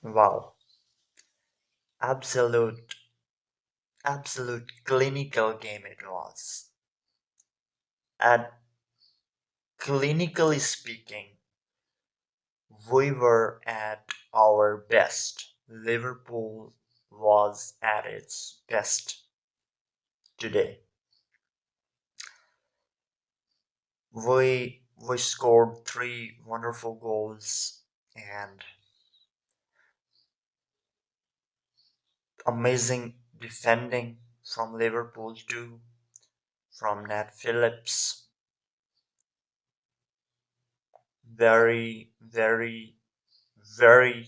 Wow, absolute, absolute clinical game it was. And clinically speaking, we were at our best. Liverpool was at its best today. We scored three wonderful goals and amazing defending from Liverpool too, from Nat Phillips. Very, very, very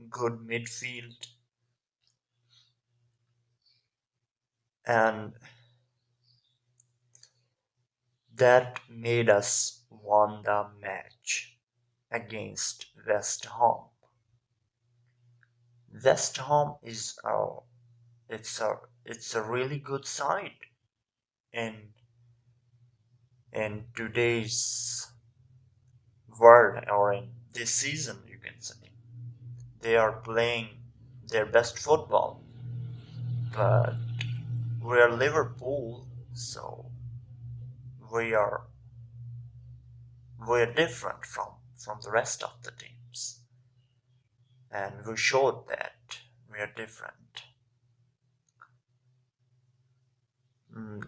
good midfield, and that made us won the match against West Ham. West Ham is it's a really good side in in today's world, or in this season you can say. They are playing their best football, but we're Liverpool, so we are we're different from the rest of the teams, and we showed that we're different.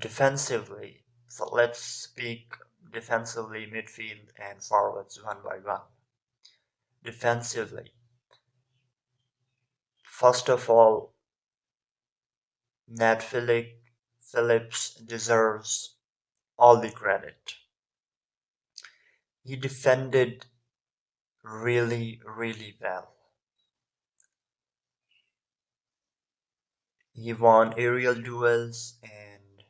Defensively, so let's speak defensively, midfield and forwards one by one. Defensively, first of all, Nat Phillips deserves all the credit. He defended really, really well. He won aerial duels, and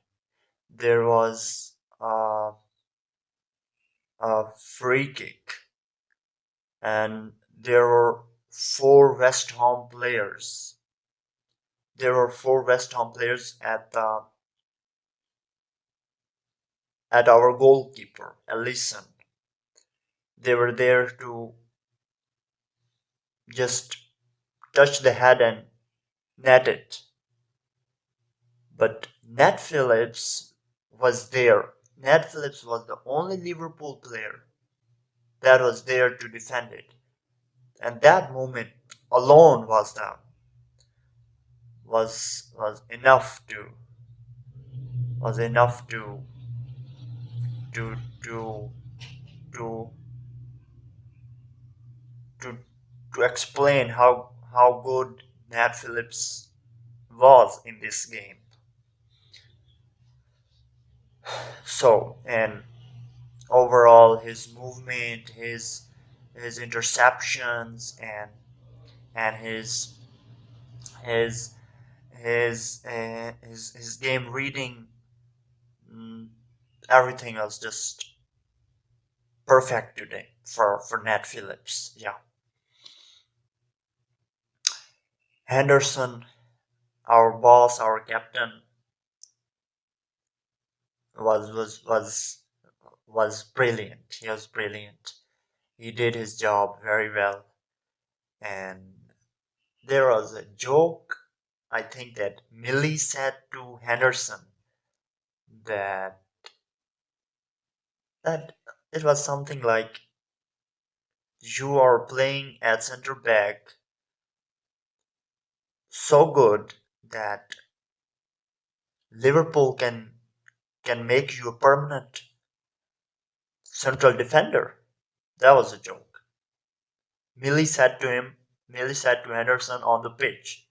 there was a free kick, and there were four West Ham players. There were four West Ham players at our goalkeeper, Ellison. They were there to just touch the head and net it. But Nat Phillips was there. Nat Phillips was the only Liverpool player that was there to defend it. And that moment alone was enough to to to to to explain how good Nat Phillips was in this game. So, and overall his movement, his interceptions, and his his game reading, mm, everything was just perfect today for Nat Phillips. Yeah, Henderson, our boss, our captain, was was was was brilliant. He was brilliant. He did his job very well. And there was a joke, I think, that Millie said to Henderson that that it was something like, you are playing at center back so good that Liverpool can make you a permanent central defender. That was a joke. Millie said to him, Millie said to Henderson on the pitch.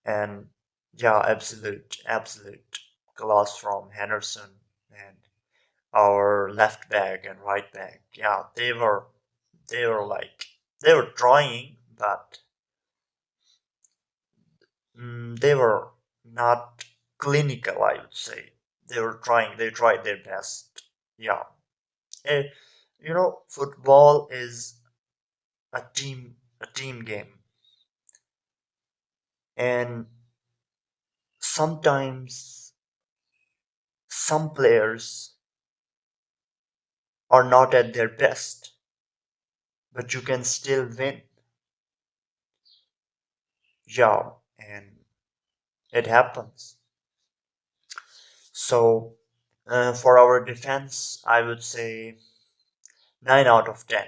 And yeah, absolute class from Henderson and our left back and right back. Yeah, they were like they were trying, but they were not clinical, I would say. They were trying. They tried their best. Yeah. Eh, football is a team game, and sometimes some players are not at their best. but you can still win. Yeah, and it happens. So for our defense, I would say 9 out of 10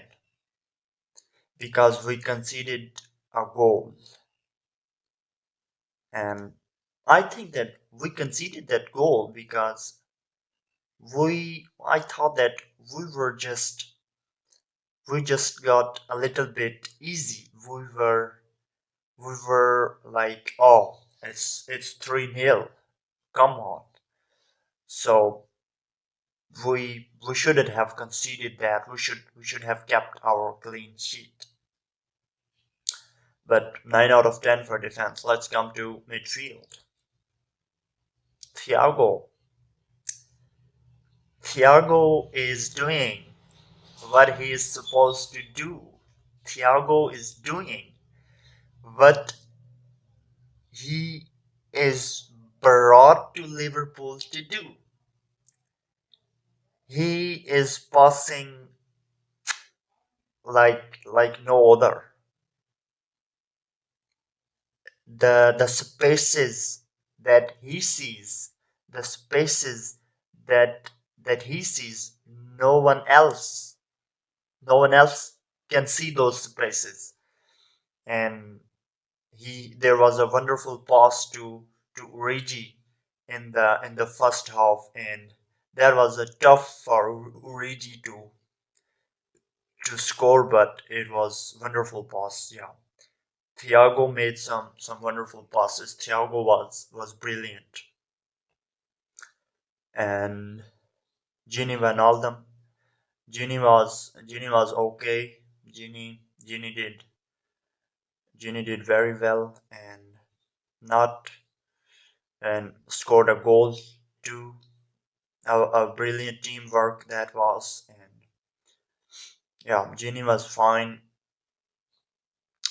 because we conceded a goal. And I think that we conceded that goal because I thought that we were just we just got a little bit easy. We were like, oh, it's 3-0. Come on. So we shouldn't have conceded that. We should have kept our clean sheet. But 9 out of 10 for defense. Let's come to midfield. Thiago. Thiago is doing what he is supposed to do. Thiago is doing what he is brought to Liverpool to do. He is passing like no other. The spaces that he sees, the spaces that that he sees, no one else, no one else can see those spaces. And he there was a wonderful pass to Origi in the first half, and that was a tough for Origi to score, but it was wonderful pass. Yeah, Thiago made some wonderful passes. Thiago was brilliant, and Gini Wijnaldum. Gini was okay. Gini did Gini did very well not and scored a goal too. A brilliant teamwork that was, and yeah, Gini was fine.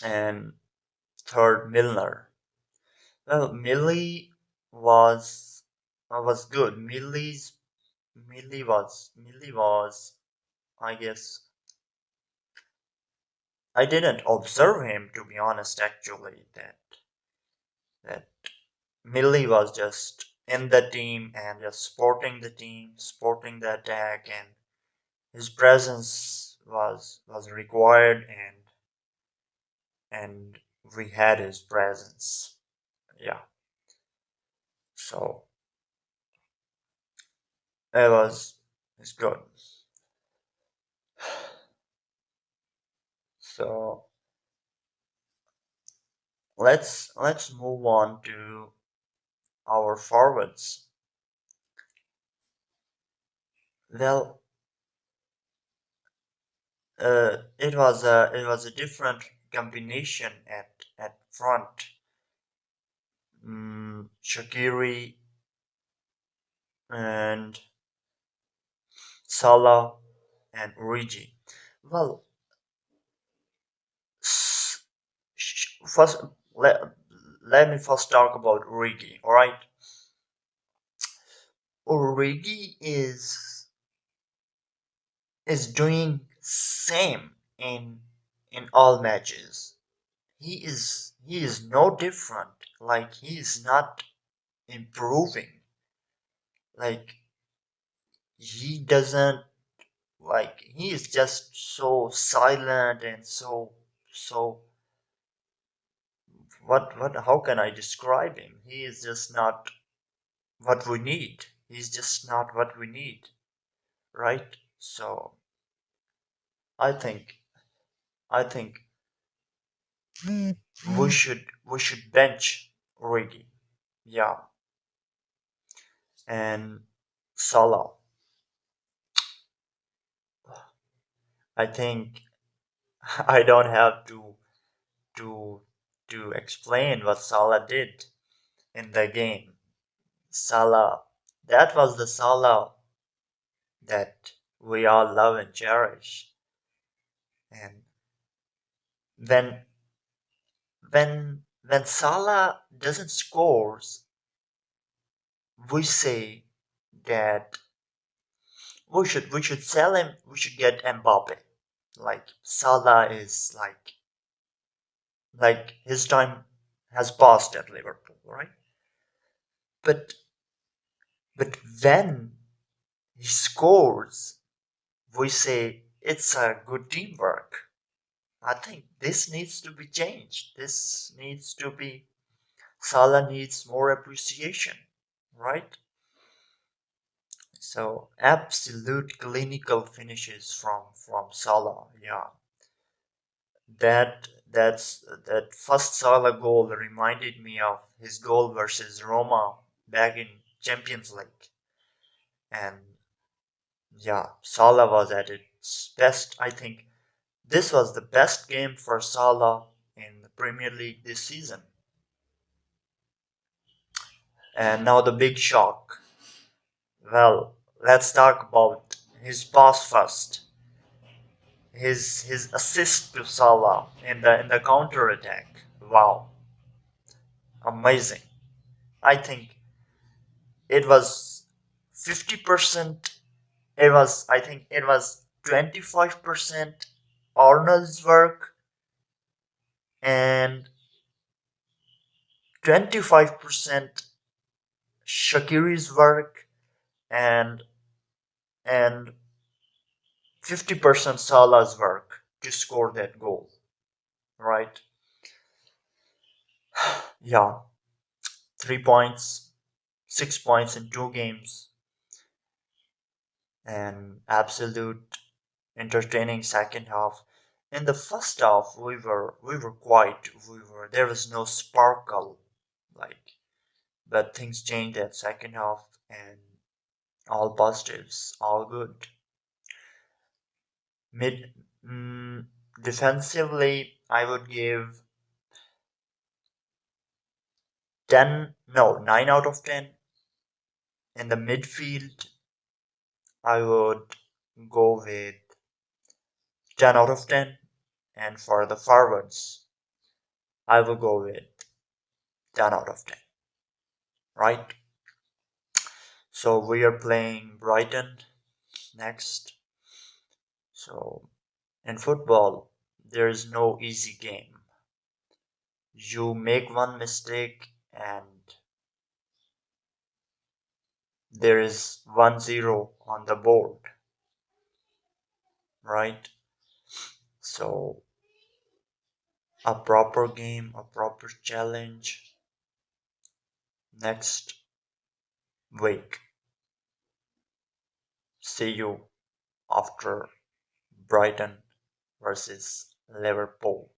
And third, Milner. Well, Millie was good. Millie was, I guess, I didn't observe him, to be honest, actually, that Millie was just in the team and just supporting the team, supporting the attack, and his presence was required, and we had his presence. Yeah, so it's good. So let's move on to our forwards. Well, it was a different combination at front. Shakiri and Salah and Origi. Well, first let me first talk about Origi. All right, Origi is doing same in all matches. He is no different. Like he is not improving. Like he doesn't like he is just so silent and so what how can I describe him? He is just not what we need. He's just not what we need, right? So I think I think we should bench Origi. Yeah, and Salah. I think I don't have to to explain what Salah did in the game. Salah, that was the Salah that we all love and cherish. And when when Salah doesn't scores, we say that we should sell him. We should get Mbappe. like Salah is like his time has passed at Liverpool, right? But but when he scores, we say it's a good teamwork. I think this needs to be changed. This needs to be Salah needs more appreciation, right? So absolute clinical finishes from Salah. Yeah, that first Salah goal reminded me of his goal versus Roma back in Champions League, and yeah, Salah was at its best. I think this was the best game for Salah in the Premier League this season. And now the big shock. Well, let's talk about his pass first. His assist to Salah in the counter attack. Wow, amazing. I think it was 50%. I think it was 25% Arnold's work and 25% Shaqiri's work and and 50% Salah's work to score that goal, right? Yeah, 3 points, 6 points in 2 games, and absolute entertaining second half. In the first half, we were quiet. We were there was no sparkle, like, but things changed at second half, and all positives, all good. Mid defensively, I would give 10, no, 9 out of 10. In the midfield, I would go with 10 out of 10. And for the forwards, I will go with 10 out of 10. Right? So we are playing Brighton next. So in football, there is no easy game. You make one mistake and there is 1-0 on the board. Right? So a proper game, a proper challenge next week. See you after Brighton versus Liverpool.